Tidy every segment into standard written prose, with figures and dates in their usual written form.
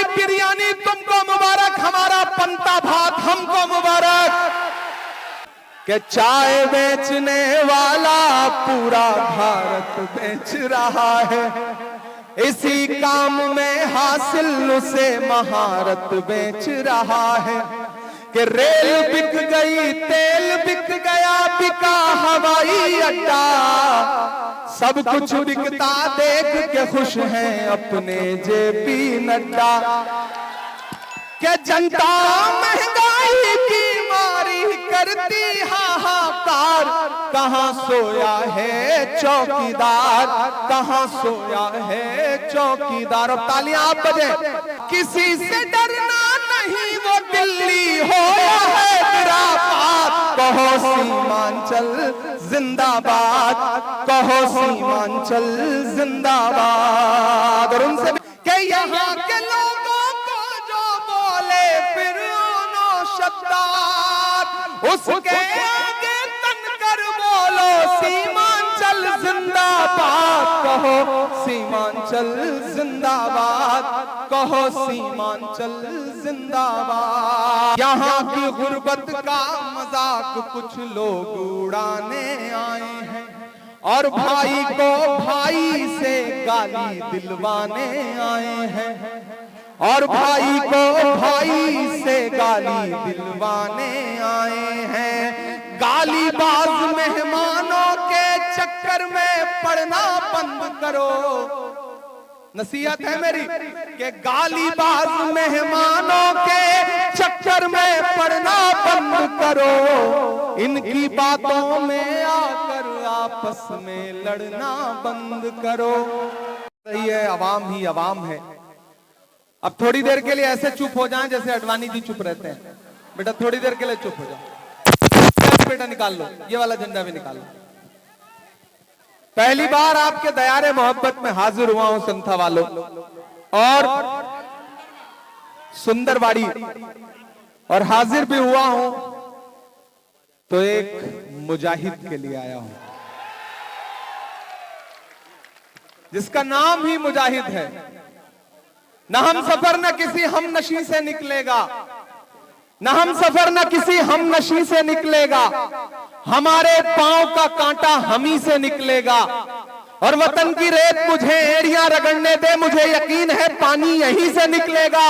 बिरयानी तुमको मुबारक, हमारा पंता भात हमको मुबारक। कि चाय बेचने वाला पूरा भारत बेच रहा है, इसी काम में हासिल उसे महारत बेच रहा है। कि रेल बिक गई, तेल बिक गया, बिका हवाई अड्डा, सब कुछ बिकता देख के खुश हैं अपने जेपी नड्डा। क्या जनता महंगाई की मारी करती हाहाकार, कहां सोया है चौकीदार, कहां सोया है चौकीदार। और तालियां आप बजे। किसी से डरना नहीं, वो दिल्ली हो या हैदराबाद, कहो सीमांचल जिंदाबाद, कहो सीमांचल जिंदाबाद। और उनसे कि यहाँ के लोगों को जो बोले फिर शब्दात, उसके आगे तनकर बोलो सीमांचल जिंदाबाद, कहो सीमांचल जिंदाबाद, कहो सीमांचल जिंदाबाद। यहाँ की गुर्बत का मजाक कुछ लोग उड़ाने आए हैं, और भाई को भाई से गाली दिलवाने आए हैं, और भाई को भाई से गाली दिलवाने आए हैं। गालीबाज मेहमानों के चक्कर में पड़ना बंद करो, नसीहत है मेरी कि गालीबाज मेहमानों के चक्कर में पड़ना बंद करो, इनकी बातों में आकर आपस में लड़ना बंद करो। सही है, अवाम ही अवाम है। अब थोड़ी देर के लिए ऐसे चुप हो जाएं जैसे अडवाणी जी चुप रहते हैं। बेटा थोड़ी देर के लिए चुप हो जाओ। बेटा निकाल लो, ये वाला झंडा भी निकाल लो। पहली बार आपके दयारे मोहब्बत में हाजिर हुआ हूं संथा वालों, और सुंदरवाड़ी, और हाजिर भी हुआ हूं तो एक मुजाहिद के लिए आया हूं, जिसका नाम ही मुजाहिद है। न हम सफर न किसी हम नशी से निकलेगा, न हम सफर न किसी हम नशी से निकलेगा, हमारे पांव का कांटा हम ही से निकलेगा। और वतन की रेत मुझे एड़ियां रगड़ने दे, मुझे यकीन है पानी यहीं से निकलेगा।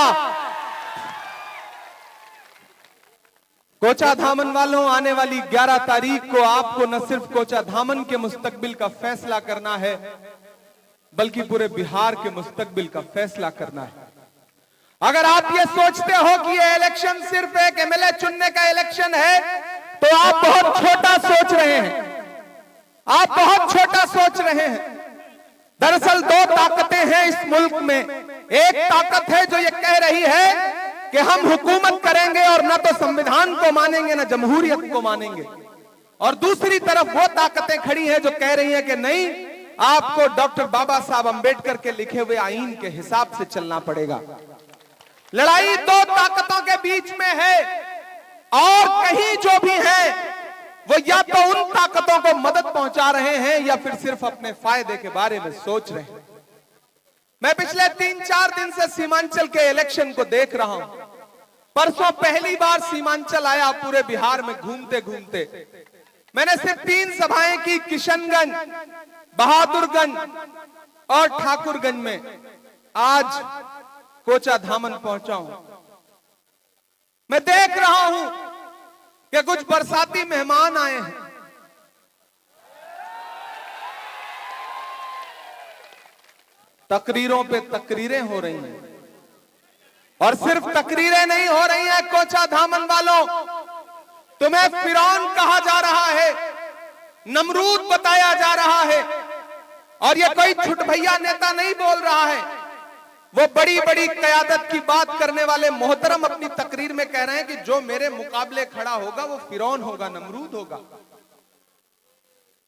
कोचा धामन वालों, आने वाली 11 तारीख को आपको न सिर्फ कोचा धामन के मुस्तकबिल का फैसला करना है, बल्कि पूरे बिहार के मुस्तकबिल का फैसला करना है। अगर आप ये सोचते हो कि ये इलेक्शन सिर्फ एक एमएलए चुनने का इलेक्शन है, तो आप बहुत छोटा सोच रहे हैं, आप बहुत छोटा सोच रहे हैं। दरअसल 2 ताकतें हैं इस मुल्क में। एक ताकत है जो ये कह रही है कि हम हुकूमत करेंगे और ना तो संविधान को मानेंगे ना जमहूरियत को मानेंगे, और दूसरी तरफ वो ताकतें खड़ी हैं जो कह रही हैं कि नहीं, आपको डॉक्टर बाबा साहब अंबेडकर के लिखे हुए आईन के हिसाब से चलना पड़ेगा। लड़ाई 2 ताकतों के बीच में है, और कहीं जो भी है वो या तो उन ताकतों को मदद पहुंचा रहे हैं या फिर सिर्फ अपने फायदे के बारे में सोच रहे हैं। मैं पिछले 3-4 दिन से सीमांचल के इलेक्शन को देख रहा हूं। परसों पहली बार सीमांचल आया, पूरे बिहार में घूमते घूमते मैंने सिर्फ 3 सभाएं की, किशनगंज, बहादुरगंज और ठाकुरगंज में। आज कोचा धामन पहुंचा हूं। मैं देख रहा हूं कि कुछ बरसाती मेहमान आए हैं। तकरीरों पे तकरीरें हो रही हैं, और सिर्फ तकरीरें नहीं हो रही हैं। कोचा धामन वालों, तुम्हें फिरौन कहा जा रहा है, नमरूद बताया जा रहा है, और ये कोई छुटभैया नेता नहीं बोल रहा है। वो बड़ी बड़ी कयादत की बात करने वाले मोहतरम अपनी तकरीर में कह रहे हैं कि जो मेरे मुकाबले खड़ा होगा वो फिरौन होगा, नमरूद होगा।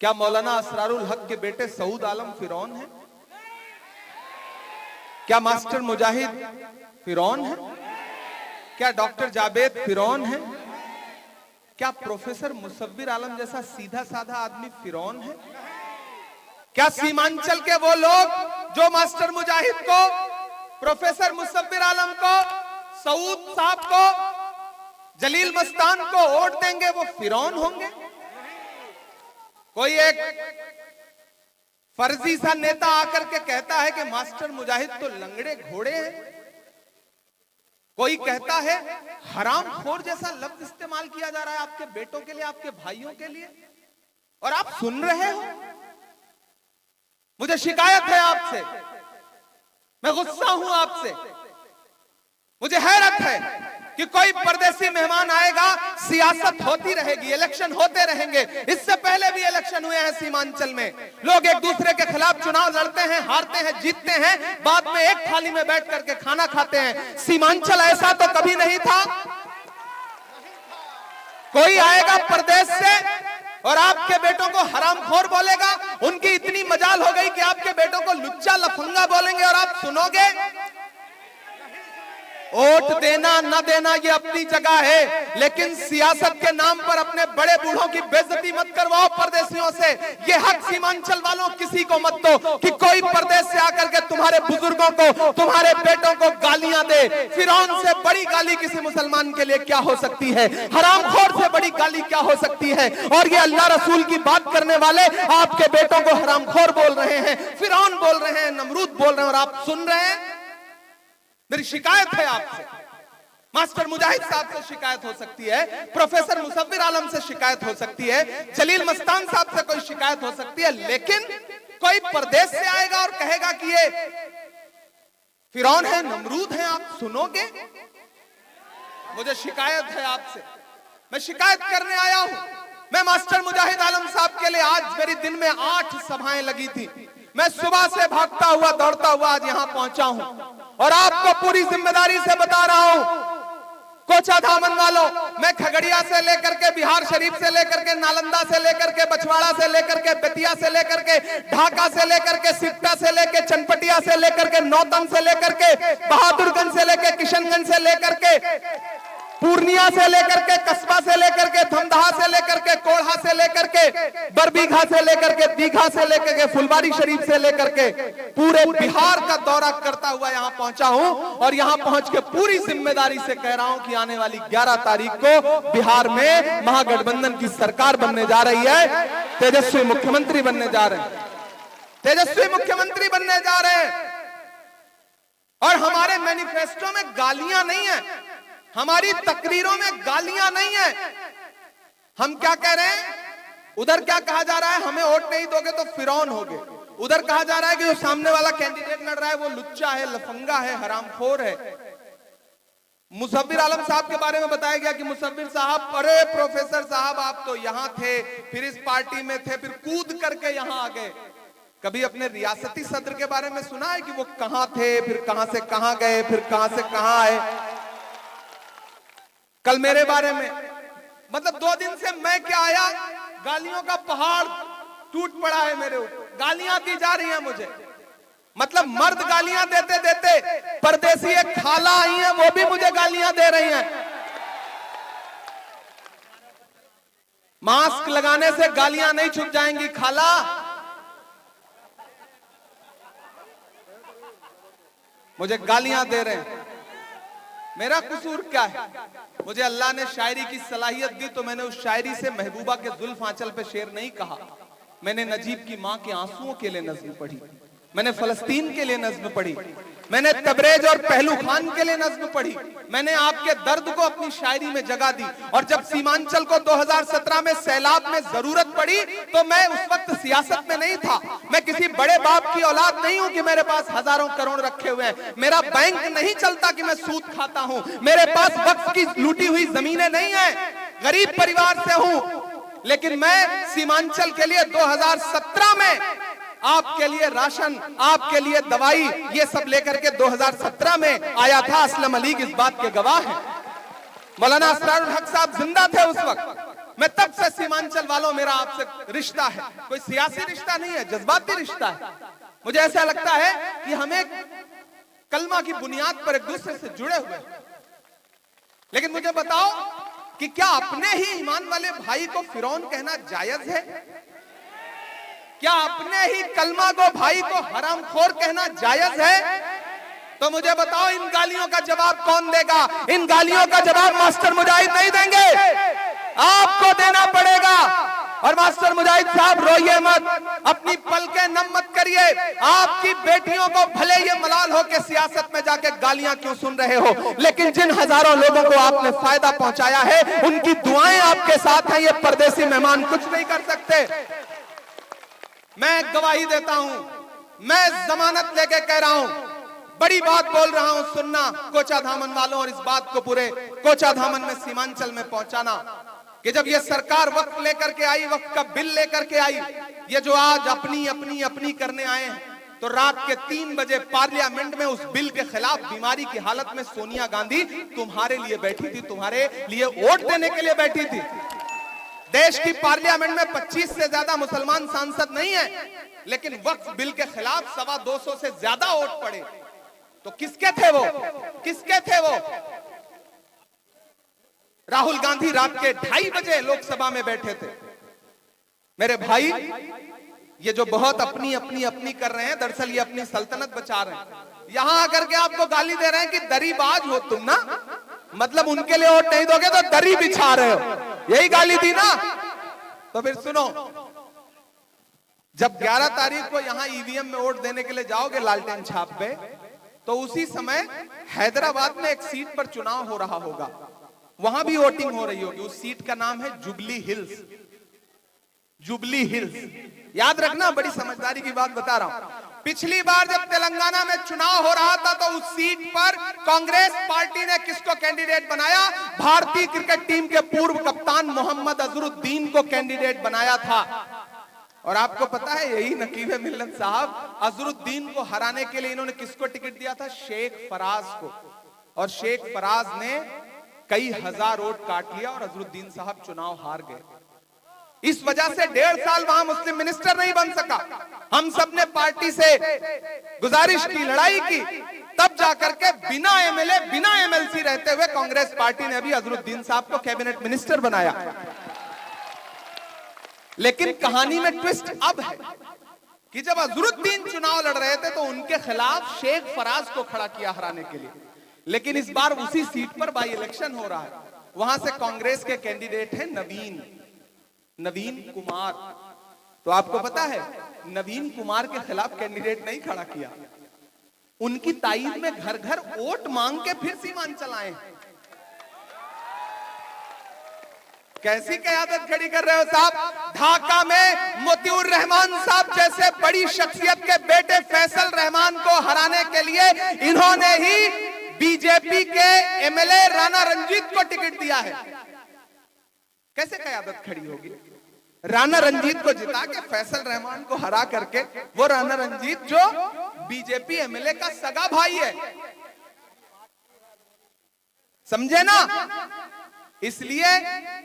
क्या मौलाना असरारुल हक के बेटे सऊद आलम फिरौन है? क्या मास्टर मुजाहिद फिरौन है? क्या डॉक्टर जावेद फिरौन है? क्या प्रोफेसर मुसव्विर आलम जैसा सीधा साधा आदमी फिरौन है? क्या सीमांचल के वो लोग जो मास्टर मुजाहिद को प्रोफेसर मुसव्विर आलम को, सऊद साहब को, जलील मस्तान को वोट देंगे वो फिरौन होंगे? कोई एक फर्जी सा नेता आकर के कहता है कि मास्टर मुजाहिद तो लंगड़े घोड़े हैं। कोई कहता है हरामखोर जैसा लफ्ज इस्तेमाल किया जा रहा है आपके बेटों के लिए, आपके भाइयों के लिए, और आप सुन रहे हो। मुझे शिकायत है आपसे, मैं गुस्सा हूं आपसे। मुझे हैरत है कि कोई परदेसी मेहमान आएगा, सियासत होती रहेगी, इलेक्शन होते रहेंगे। इससे पहले भी इलेक्शन हुए हैं सीमांचल में, लोग एक दूसरे के खिलाफ चुनाव लड़ते हैं, हारते हैं, जीतते हैं, बाद में एक थाली में बैठ करके खाना खाते हैं। सीमांचल ऐसा तो कभी नहीं था। कोई आएगा परदेश से और आपके बेटों को हरामखोर बोलेगा, उनकी इतनी मजाल हो गई कि आपके बेटों को लुच्चा लफंगा बोलेंगे और आप सुनोगे। वोट देना न देना ये अपनी जगह है, लेकिन सियासत के नाम पर अपने बड़े बूढ़ों की बेइज्जती मत करवाओ परदेशियों से। ये हक सीमांचल वालों किसी को मत दो कि कोई परदेश से आकर के तुम्हारे बुजुर्गों को, तुम्हारे बेटों को गालियां दे। फिरौन से बड़ी गाली किसी मुसलमान के लिए क्या हो सकती है? हरामखोर से बड़ी गाली क्या हो सकती है? और ये अल्लाह रसूल की बात करने वाले आपके बेटों को हरामखोर बोल रहे हैं, फिरौन बोल रहे हैं, नमरूद बोल रहे हैं, और आप सुन रहे हैं। मेरी शिकायत है आपसे, मास्टर मुजाहिद साहब से शिकायत हो सकती है, प्रोफेसर मुसव्विर आलम से शिकायत हो सकती है, जलील मस्तान साहब से कोई शिकायत हो सकती है, लेकिन कोई परदेश से आएगा और कहेगा कि ये फिरौन है, नमरूद है, आप सुनोगे? मुझे शिकायत है आपसे, मैं शिकायत करने आया हूं। मैं मास्टर मुजाहिद आलम साहब के लिए आज मेरी दिन में 8 सभाएं लगी थी। मैं सुबह से भागता हुआ दौड़ता हुआ आज यहां पहुंचा हूं, और आपको पूरी जिम्मेदारी से बता रहा हूं, कोचा धामन वालों, मैं खगड़िया से लेकर के, बिहार शरीफ से लेकर के, नालंदा से लेकर के, बछवाड़ा से लेकर के, बेतिया से लेकर के, ढाका से लेकर के, सिकटा से लेकर, चनपटिया से लेकर के, नौतन से लेकर के, बहादुरगंज से लेकर, किशनगंज से लेकर के, पूर्णिया से लेकर के, कस्बा से लेकर के, धमदाहा से लेकर के, कोढ़ा से लेकर के, बरबीघा से लेकर के, दीघा से लेकर के, फुलवारी शरीफ से लेकर के, पूरे बिहार का दौरा करता हुआ यहां पहुंचा हूं, और यहां पहुंच के पूरी जिम्मेदारी से कह रहा हूं कि आने वाली 11 तारीख को बिहार में महागठबंधन की सरकार बनने जा रही है। तेजस्वी मुख्यमंत्री बनने जा रहे हैं, तेजस्वी मुख्यमंत्री बनने जा रहे हैं। और हमारे मैनिफेस्टो में गालियां नहीं है, हमारी तकरीरों में गालियां नहीं है। हम क्या कह रहे हैं? उधर क्या कहा जा रहा है? हमें वोट नहीं दोगे तो फिरौन होगे। उधर कहा जा रहा है कि जो सामने वाला कैंडिडेट लड़ रहा है वो लुच्चा है, लफंगा है, हरामखोर है। मुसव्विर आलम साहब के बारे में बताया गया कि मुसव्विर साहब, अरे प्रोफेसर साहब आप तो यहां थे, फिर इस पार्टी में थे, फिर कूद करके यहां आ गए। कभी अपने रियासती सदर के बारे में सुना है कि वो कहां थे, फिर कहां से कहां गए, फिर कहां से कहां आए? कल मेरे बारे में, मतलब 2 दिन से मैं क्या आया, गालियों का पहाड़ टूट पड़ा है मेरे ऊपर, गालियां दी जा रही हैं मुझे। मतलब मर्द गालियां देते देते परदेसी एक खाला आई है, वो भी मुझे गालियां दे रही हैं। मास्क लगाने से गालियां नहीं छुप जाएंगी खाला। मुझे गालियां दे रहे हैं, मेरा कसूर क्या है? मुझे अल्लाह ने शायरी की सलाहियत दी तो मैंने उस शायरी से महबूबा के जुल्फ आंचल पे शेर नहीं कहा। मैंने नजीब की मां के आंसुओं के लिए नज्म पढ़ी, मैंने फलस्तीन के लिए नज्म पढ़ी, मैंने तबरेज और पहलू खान के लिए नज्म पढ़ी। मैंने आपके दर्द को अपनी शायरी में जगह दी। और जब सीमांचल को 2017 में सैलाब में जरूरत पड़ी तो मैं उस वक्त सियासत में नहीं था। मैं किसी बड़े बाप की औलाद नहीं हूं कि मेरे पास हजारों करोड़ रखे हुए हैं। मेरा बैंक नहीं चलता कि मैं सूद खाता हूं। मेरे पास वक्फ की लूटी हुई जमीनें नहीं है, गरीब परिवार से हूं। लेकिन मैं सीमांचल के लिए 2017 में आपके लिए राशन, आपके लिए दवाई, ये सब लेकर के 2017 में आया था। असलम अली इस बात के गवाह हैं। मौलाना असरारुल हक साहब जिंदा थे उस वक्त। मैं तब से सीमांचल वालों, मेरा आपसे रिश्ता है, कोई सियासी रिश्ता नहीं है, जज्बाती रिश्ता है। मुझे ऐसा लगता है कि हमें कलमा की बुनियाद पर एक दूसरे से जुड़े हुए हैं। लेकिन मुझे बताओ कि क्या अपने ही ईमान वाले भाई को फिरौन कहना जायज है? क्या अपने ही कलमा को भाई को हरामखोर कहना जायज है? तो मुझे बताओ इन गालियों का जवाब कौन देगा? इन गालियों का जवाब मास्टर मुजाहिद नहीं देंगे, आपको देना पड़ेगा। और मास्टर मुजाहिद साहब रोइए मत, अपनी पलकें नम मत करिए। आपकी बेटियों को भले ये मलाल हो कि सियासत में जाके गालियां क्यों सुन रहे हो, लेकिन जिन हजारों लोगों को आपने फायदा पहुंचाया है उनकी दुआएं आपके साथ हैं। ये परदेसी मेहमान कुछ नहीं कर सकते। मैं गवाही देता हूं, मैं जमानत लेके कह रहा हूं, बड़ी बात बोल रहा हूं, सुनना कोचा धामन वालों, और इस बात को पूरे कोचा धामन में सीमांचल में पहुंचाना कि जब ये सरकार वक्त लेकर के आई, वक्त का बिल लेकर के आई, ये जो आज अपनी अपनी अपनी करने आए हैं, तो रात के 3 बजे पार्लियामेंट में उस बिल के खिलाफ बीमारी की हालत में सोनिया गांधी तुम्हारे लिए बैठी थी, तुम्हारे लिए वोट देने के लिए बैठी थी। देश की पार्लियामेंट में 25 से ज्यादा मुसलमान सांसद नहीं है, लेकिन वक्फ बिल के खिलाफ 225 से ज्यादा वोट पड़े। तो किसके थे वो? किसके थे वो? राहुल गांधी रात के 2:30 बजे लोकसभा में बैठे थे। मेरे भाई, ये जो बहुत अपनी अपनी अपनी कर रहे हैं, दरअसल ये अपनी सल्तनत बचा रहे हैं। यहां आकर के आपको गाली दे रहे हैं कि दरीबाज हो तुम ना, मतलब उनके लिए वोट नहीं दोगे तो दरी बिछा रहे हो, यही गाली दी ना। तो फिर सुनो, जब 11 तारीख को यहां ईवीएम में वोट देने के लिए जाओगे लालटेन छाप पे, तो उसी समय हैदराबाद में एक सीट पर चुनाव हो रहा होगा, वहां भी वोटिंग हो रही होगी। उस सीट का नाम है जुबली हिल्स। जुबली हिल्स, याद रखना, बड़ी समझदारी की बात बता रहा हूं। पिछली बार जब तेलंगाना में चुनाव हो रहा था तो उस सीट पर कांग्रेस पार्टी ने किसको कैंडिडेट बनाया? भारतीय क्रिकेट टीम के पूर्व कप्तान मोहम्मद अजहरुद्दीन को कैंडिडेट बनाया था। और आपको पता है, यही नकीब मिल्लत साहब अजहरुद्दीन को हराने के लिए इन्होंने किसको टिकट दिया था? शेख फराज को। और शेख फराज ने कई हजार वोट काट लिया और अजहरुद्दीन साहब चुनाव हार गए। इस वजह से 1.5 साल वहां मुस्लिम मिनिस्टर नहीं बन सका। हम सब ने पार्टी से गुजारिश की, लड़ाई की, तब जाकर के बिना एमएलए बिना एमएलसी रहते हुए कांग्रेस पार्टी ने अभी अजहरुद्दीन साहब को कैबिनेट मिनिस्टर बनाया। लेकिन कहानी में ट्विस्ट अब है कि जब अजहरुद्दीन चुनाव लड़ रहे थे तो उनके खिलाफ शेख फराज को खड़ा किया हराने के लिए, लेकिन इस बार उसी सीट पर बाई इलेक्शन हो रहा है। वहां से कांग्रेस के कैंडिडेट हैं नवीन कुमार। तो आपको पता है, नवीन कुमार के खिलाफ कैंडिडेट नहीं खड़ा किया, उनकी ताईद में घर घर वोट मांग के फिर सीमांचल आए। कैसी क़यादत खड़ी कर रहे हो साहब? ढाका में मोतिउर रहमान साहब जैसे बड़ी शख्सियत के बेटे फैसल रहमान को हराने के लिए इन्होंने ही बीजेपी के एमएलए राणा रंजीत को टिकट दिया है। कैसे क़यादत खड़ी होगी? राणा रंजीत को जिता के फैसल रहमान को हरा करके, वो राणा रंजीत जो बीजेपी एमएलए का सगा भाई है, समझे ना? इसलिए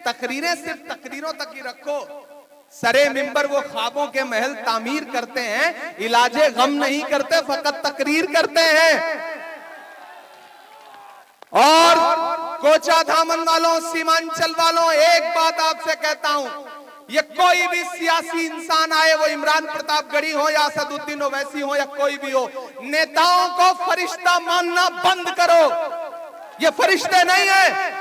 तकरीरें सिर्फ तकरीरों तक ही रखो। सरे मिंबर वो ख्वाबों के महल तामीर करते हैं, इलाजे गम नहीं करते, फकत तकरीर करते हैं। और कोचा धामन वालों, सीमांचल वालों, एक बात आपसे कहता हूं, ये कोई भी सियासी इंसान आए, वो इमरान प्रतापगढ़ी हो या असदुद्दीन ओवैसी हो या कोई भी हो, नेताओं को फरिश्ता मानना बंद करो। ये फरिश्ते नहीं है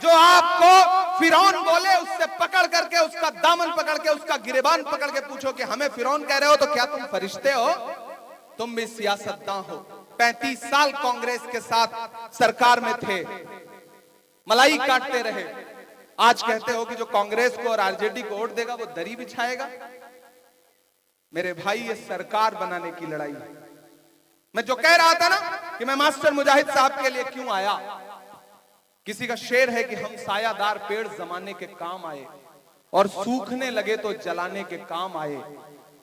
जो आपको फिरौन बोले उससे पकड़ करके उसका दामन पकड़ के उसका गिरेबान पकड़ के पूछो कि हमें फिरौन कह रहे हो तो क्या तुम फरिश्ते हो? तुम भी सियासतदान हो। 35 साल कांग्रेस के साथ सरकार में थे, मलाई काटते रहे। आज कहते हो कि जो कांग्रेस को और आरजेडी को वोट देगा वो दरी बिछाएगा। मेरे भाई, ये सरकार बनाने की लड़ाई है। मैं जो कह रहा था ना कि मैं मास्टर मुजाहिद साहब के लिए क्यों आया, किसी का शेर है कि हम सायादार पेड़ जमाने के काम आए और सूखने लगे तो जलाने के काम आए।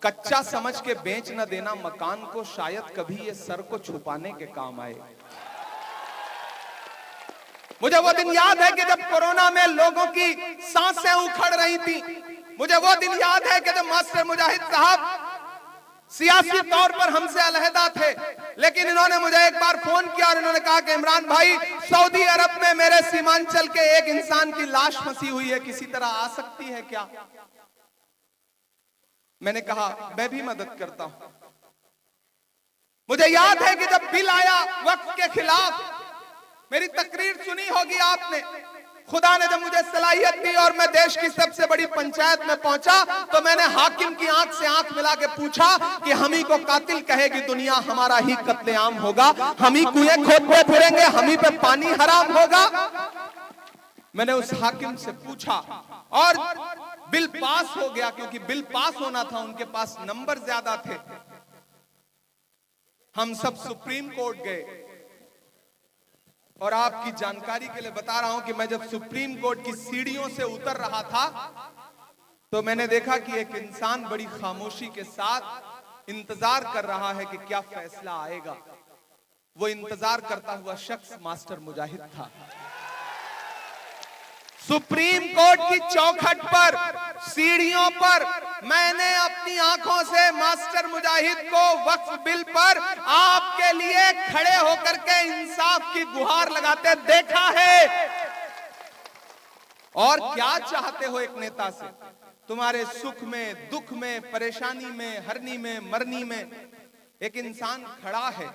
कच्चा समझ के बेच न देना मकान को, शायद कभी ये सर को छुपाने के काम आए। मुझे वो दिन याद है कि जब कोरोना में लोगों की सांसें उखड़ रही थी। मुझे वो दिन याद है कि जब मास्टर मुजाहिद साहब सियासी तौर पर हमसे अलहदा थे, लेकिन इन्होंने मुझे एक बार फोन किया और इन्होंने कहा कि इमरान भाई, सऊदी अरब में मेरे सीमांचल के एक इंसान की लाश फंसी हुई है, किसी तरह आ सकती है क्या? मैंने कहा मैं भी मदद करता हूं। मुझे याद है कि जब बिल आया वक्फ के खिलाफ, मेरी तकरीर सुनी होगी आपने। खुदा ने जब मुझे सलाहियत दी और मैं देश की सबसे बड़ी पंचायत में पहुंचा, तो मैंने हाकिम की आंख से आंख मिला के पूछा कि हम ही को कातिल कहेगी दुनिया, हमारा ही कत्लेआम होगा, हम ही कुएं खोदते फिरेंगे, हम ही पे पानी हराम होगा। मैंने उस हाकिम से पूछा और बिल पास हो गया, क्योंकि बिल पास होना था, उनके पास नंबर ज्यादा थे। हम सब सुप्रीम कोर्ट गए और आपकी जानकारी के लिए बता रहा हूं कि मैं जब सुप्रीम कोर्ट की सीढ़ियों से उतर रहा था, तो मैंने देखा कि एक इंसान बड़ी खामोशी के साथ इंतजार कर रहा है कि क्या फैसला आएगा। वो इंतजार करता हुआ शख्स मास्टर मुजाहिद था। सुप्रीम कोर्ट की चौखट पर, सीढ़ियों पर मैंने अपनी आंखों से मास्टर मुजाहिद को वक्फ बिल पर आपके लिए खड़े होकर के इंसाफ की गुहार लगाते देखा है। और क्या चाहते हो एक नेता से? तुम्हारे सुख में, दुख में, परेशानी में, हरनी में, मरनी में एक इंसान खड़ा है,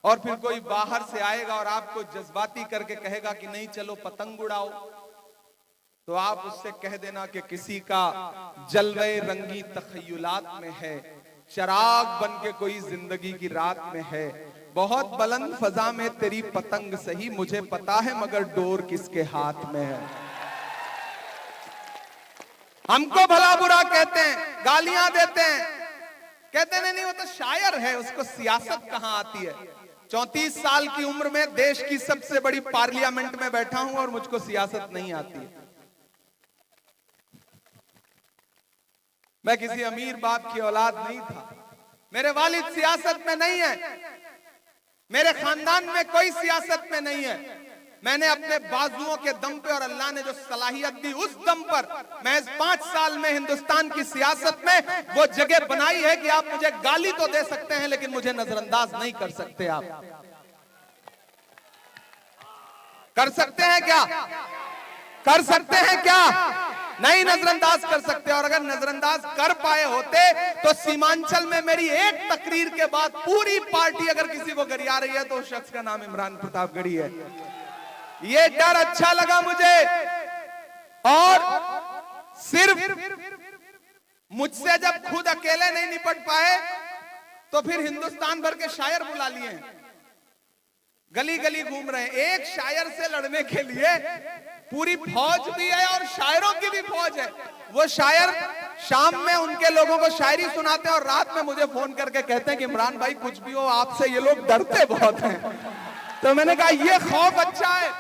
और फिर कोई बाहर से आएगा और आपको जज्बाती करके कहेगा कि नहीं चलो पतंग उड़ाओ, तो आप उससे कह देना कि किसी का जलवे रंगी तखय्युलात में है, चराग बन के कोई जिंदगी की रात में है। बहुत बुलंद फजा में तेरी पतंग सही, मुझे पता है मगर डोर किसके हाथ में है। हमको भला बुरा कहते हैं, गालियां देते हैं, कहते नहीं वो तो शायर है, उसको सियासत कहां आती है। 34 साल की उम्र में देश की सबसे बड़ी पार्लियामेंट में बैठा हूं और मुझको सियासत नहीं आती है। मैं किसी अमीर बाप की औलाद नहीं था, मेरे वालिद सियासत में नहीं है, मेरे खानदान में कोई सियासत में नहीं है। मैंने अपने बाजुओं के दम पे और अल्लाह ने जो सलाहियत दी उस दम पर मैं इस 5 साल में हिंदुस्तान की सियासत में वो जगह बनाई है कि आप मुझे गाली तो दे सकते हैं लेकिन मुझे नजरअंदाज नहीं कर सकते। आप कर सकते हैं क्या? कर सकते हैं क्या? नहीं नजरअंदाज कर सकते। और अगर नजरअंदाज कर पाए होते तो सीमांचल में मेरी एक तकरीर के बाद पूरी पार्टी अगर किसी को गरिया रही है तो उस शख्स का नाम इमरान प्रतापगढ़ी है। ये डर अच्छा लगा मुझे। और सिर्फ मुझसे जब खुद अकेले नहीं निपट पाए तो फिर हिंदुस्तान भर के शायर बुला लिए हैं, गली गली घूम रहे हैं। एक शायर से लड़ने के लिए पूरी फौज भी है और शायरों की भी फौज है। वो शायर शाम में उनके लोगों को शायरी सुनाते हैं और रात में मुझे फोन करके कहते हैं कि इमरान भाई कुछ भी हो आपसे ये लोग डरते बहुत हैं। तो मैंने कहा ये खौफ अच्छा है,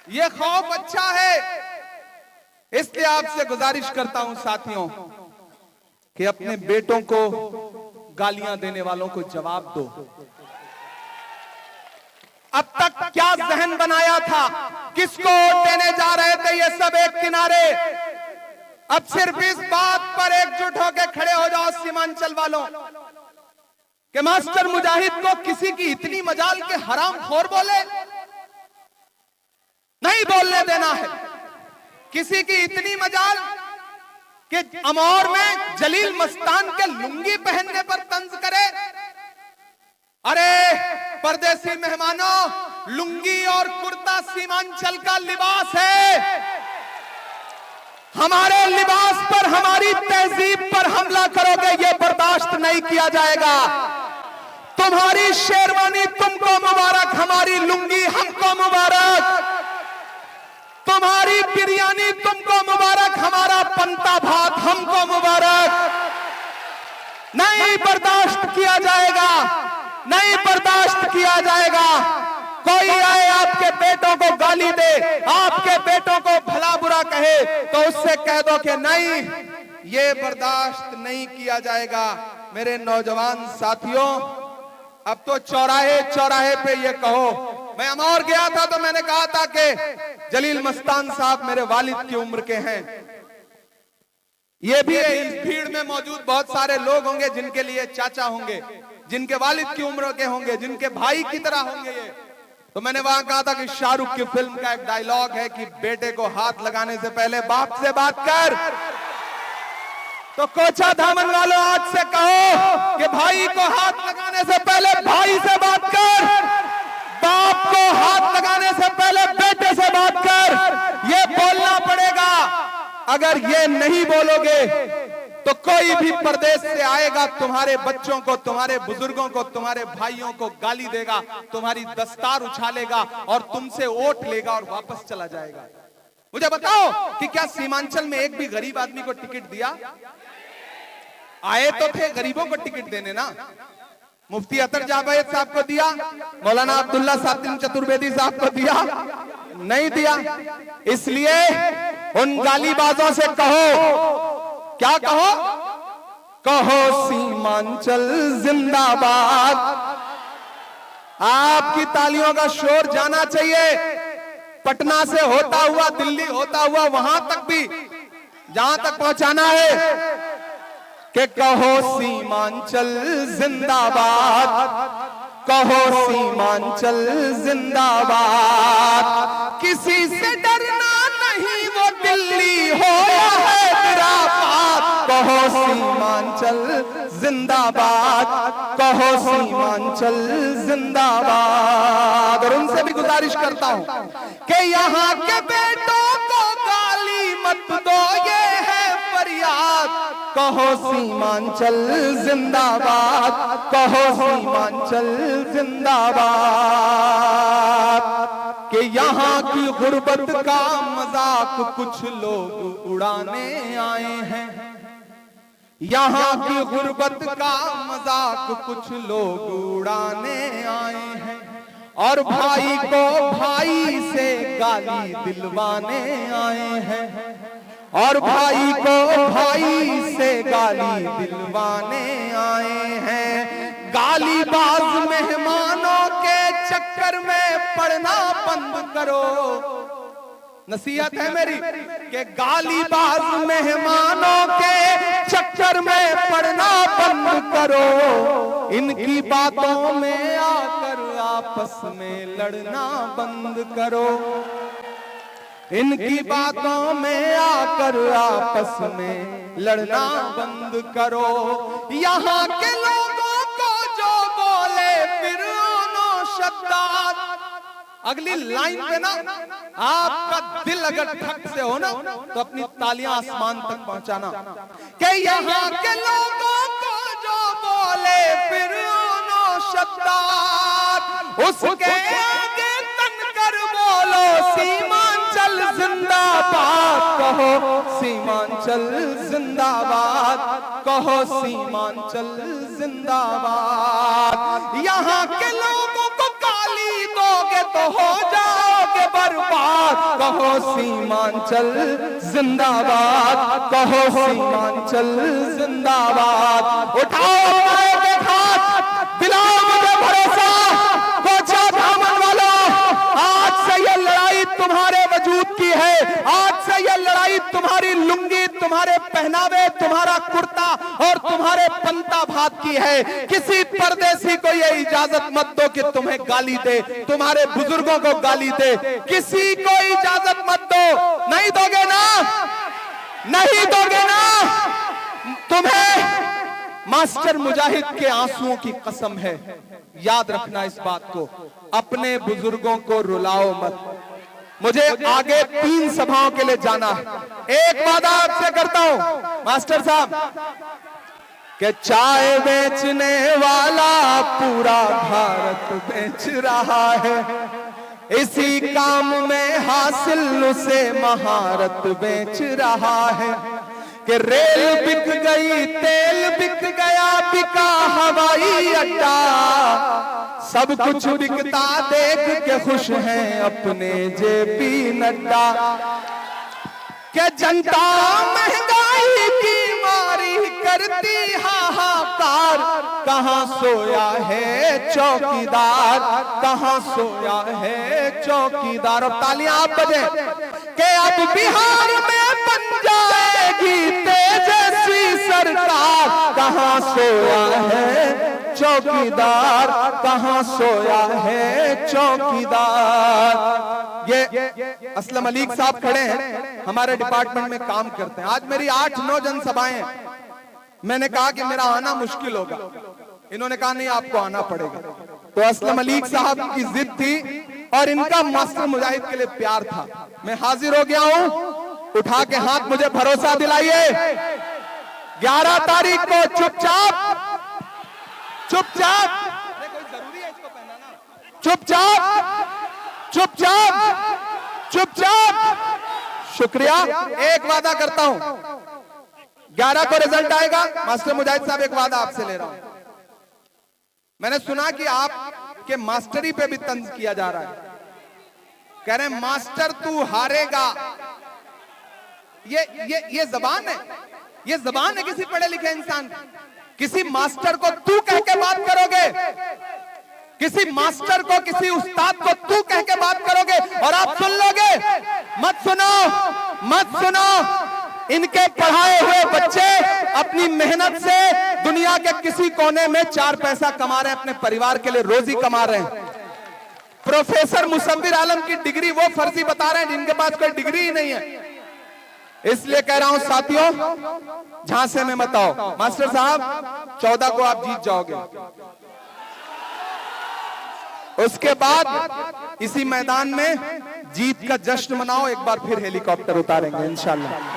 ये खौफ अच्छा है। इसलिए आपसे गुजारिश करता हूं साथियों कि अपने बेटों को गालियां देने वालों को जवाब दो। अब तक क्या जहन बनाया था, किसको वोट देने जा रहे थे ये सब एक किनारे। अब सिर्फ इस बात पर एकजुट होकर खड़े हो जाओ सीमांचल वालों कि मास्टर मुजाहिद को किसी की इतनी मजाल के हराम खोर बोले, नहीं बोलने देना है। किसी की इतनी मजाल कि अमौर में जलील मस्तान के लुंगी पहनने पर तंज करे। अरे परदेसी मेहमानों, लुंगी और कुर्ता सीमांचल का लिबास है। हमारे लिबास पर, हमारी तहजीब पर हमला करोगे ये बर्दाश्त नहीं किया जाएगा। तुम्हारी शेरवानी तुमको मुबारक, हमारी लुंगी हमको मुबारक। तुम्हारी बिरयानी तुमको मुबारक, हमारा पंता भात हमको मुबारक। नहीं बर्दाश्त किया जाएगा, नहीं बर्दाश्त किया जाएगा। कोई आए आपके बेटों को गाली दे, आपके बेटों को भला बुरा कहे तो उससे कह दो कि नहीं ये बर्दाश्त नहीं किया जाएगा। मेरे नौजवान साथियों, अब तो चौराहे चौराहे पे ये कहो। मैं अमौर गया था तो मैंने कहा था कि जलील मस्तान साहब मेरे वालिद की उम्र के हैं। ये भी इस भीड़ में मौजूद बहुत सारे लोग होंगे जिनके लिए चाचा होंगे, जिनके वालिद की उम्र के होंगे, जिनके भाई की तरह होंगे ये। तो मैंने वहां कहा था कि शाहरुख की फिल्म का एक डायलॉग है कि बेटे को हाथ लगाने से पहले बाप से बात कर। तो कोचा धामन वालों आज से कहो कि भाई को हाथ लगाने से पहले भाई अगर ये नहीं बोलोगे तो कोई भी परदेश से आएगा, तुम्हारे बच्चों को, तुम्हारे बुजुर्गों को, तुम्हारे भाइयों को गाली देगा, तुम्हारी दस्तार उछालेगा और तुमसे वोट लेगा और वापस चला जाएगा। मुझे बताओ कि क्या सीमांचल में एक भी गरीब आदमी को टिकट दिया? आए तो थे गरीबों को टिकट देने ना। मुफ्ती अतर जावेद साहब को दिया, मौलाना अब्दुल्ला सातिन चतुर्वेदी साहब को दिया? नहीं दिया। इसलिए उन गालीबाजों से कहो, क्या कहो? कहो सीमांचल जिंदाबाद। आपकी तालियों का शोर जाना चाहिए, पटना से होता हुआ, दिल्ली होता हुआ, वहां तक भी जहां तक पहुंचाना है कि कहो सीमांचल जिंदाबाद, कहो सीमांचल जिंदाबाद। किसी से डरना नहीं, वो दिल्ली हो या हैदराबाद। कहो सीमांचल जिंदाबाद, कहो सीमांचल जिंदाबाद। और उनसे भी गुजारिश करता हूं कि यहाँ के बेटों को गाली मत दो, ये है फरियाद। कहो सीमांचल जिंदाबाद, कहो सीमांचल जिंदाबाद। कि यहाँ की गुर्बत का मजाक कुछ लोग उड़ाने आए हैं, यहाँ की गुर्बत का मजाक कुछ लोग उड़ाने आए हैं, और भाई को भाई से गाली दिलवाने आए हैं, और भाई को भाई से गाली दिलवाने आए हैं। गालीबाज मेहमानों के चक्कर में पड़ना बंद करो। नसीहत है मेरी कि गालीबाज मेहमानों के चक्कर में पड़ना बंद करो। इनकी बातों में आकर आपस में लड़ना बंद करो। इनकी बातों में आकर आपस में लड़ना बंद करो। यहाँ के लोगों को जो बोले फिर शद्दाद। अगली लाइन पे ना आपका दिल अगर ठक से हो ना तो अपनी तालियां आसमान तक पहुंचाना कि यहाँ के लोगों को जो बोले फिर शद्दाद, उसके आगे तनकर बोलो सीमांचल जिंदाबाद। कहो सीमांचल जिंदाबाद, कहो सीमांचल जिंदाबाद। यहाँ के लोगों को गाली दोगे तो हो जाओगे बर्बाद। कहो सीमांचल जिंदाबाद, कहो सीमांचल जिंदाबाद। उठाओ अपने हाथ, दिलाओ मुझे भरोसा। कोचा दामन वालों, आज से ये लड़ाई तुम्हारे वजूद की है। आज से ये लड़ाई तुम्हारी लुंगी, तुम्हारे पहनावे, तुम्हारा कुर्ता और तुम्हारे पंता भात की है। किसी परदेसी को ये इजाजत मत दो कि तुम्हें गाली दे, तुम्हारे बुजुर्गों को गाली दे। किसी को इजाजत मत दो। नहीं दोगे ना? नहीं दोगे ना? तुम्हें मास्टर मुजाहिद के आंसुओं की कसम है। याद रखना इस बात को, अपने बुजुर्गों को रुलाओ मत। मुझे आगे 3 सभाओं के लिए जाना है। एक वादा आपसे करता हूं मास्टर साहब कि चाय बेचने वाला पूरा भारत बेच रहा है। इसी काम में हासिल उसे महारत बेच रहा है। कि रेल बिक गई, तेल बिक गया, बिका हवाई अड्डा। सब कुछ बिकता देख के खुश हैं अपने जेपी नड्डा। कि जनता महंगाई की मारी करती हाहाकार। कहां सोया है चौकीदार, कहां सोया है चौकीदार। अब तालियां आप बजे कि अब बिहार में बन जाएगी तेजस्वी सरकार। कहां सोया है चौकीदार, कहां सोया है चौकीदार। ये असलम मलिक साहब खड़े हैं, हमारे डिपार्टमेंट में काम करते हैं। आज मेरी 8-9 जनसभाएं हैं। मैंने कहा कि मेरा आना मुश्किल होगा, इन्होंने कहा नहीं आपको आना पड़ेगा। तो असलम मलिक साहब की जिद थी और इनका मास्टर मुजाहिद के लिए प्यार था। मैं हाजिर हो गया हूं उठा के हाथ मुझे भरोसा दिलाइए, 11 तारीख को चुपचाप चुपचाप, जरूरी है इसको पहनाना, चुपचाप चुपचाप चुपचाप। शुक्रिया। एक वादा करता हूं, 11 को रिजल्ट आएगा। मास्टर मुजाहिद साहब, एक वादा आपसे ले रहा हूं। मैंने सुना कि आपके मास्टरी पे भी तंज किया जा रहा है, कह रहे हैं मास्टर तू हारेगा। ये जबान है, ये जबान है किसी पढ़े लिखे इंसान की। किसी मास्टर को तू कह के बात करोगे, किसी मास्टर को, किसी उस्ताद को तू कह के बात करोगे और आप सुन लोगे? मत सुनो, मत सुनो। इनके पढ़ाए हुए बच्चे अपनी मेहनत से दुनिया के किसी कोने में 4 पैसा कमा रहे हैं, अपने परिवार के लिए रोजी कमा रहे हैं। प्रोफेसर मुसव्विर आलम की डिग्री वो फर्जी बता रहे हैं जिनके पास कोई डिग्री ही नहीं है। इसलिए कह रहा हूं साथियों, झांसे में मत आओ। मास्टर साहब 14 को आप जीत जाओगे, उसके बाद इसी मैदान में जीत का जश्न मनाओ, एक बार फिर हेलीकॉप्टर उतारेंगे इंशाल्लाह।